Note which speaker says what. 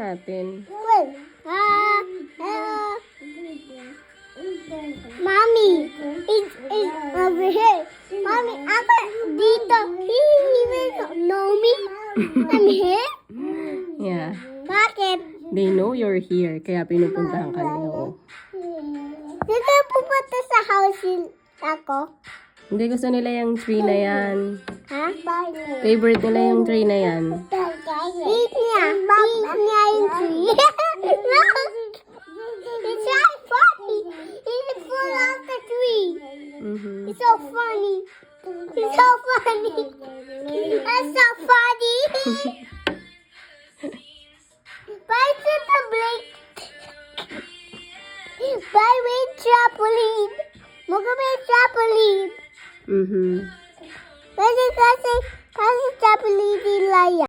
Speaker 1: natin.
Speaker 2: Mommy, it's over here. Mommy, ako dito. He even know me. I'm here.
Speaker 1: Yeah.
Speaker 2: Bakit?
Speaker 1: They know you're here, kaya pinupuntahan ka nila. Oh.
Speaker 2: Dito pupunta sa house ako.
Speaker 1: Hindi, gusto nila yung tree na yan.
Speaker 2: Ha?
Speaker 1: Favorite nila yung tree na yan.
Speaker 2: Eat niya. Eat niya yung tree. Look! It's so funny. It's full of the tree. It's so funny. It's so funny. It's so funny. Bye to the blink. Bye with trampoline. Magkabay trampoline. Kasi trampoline nila yan.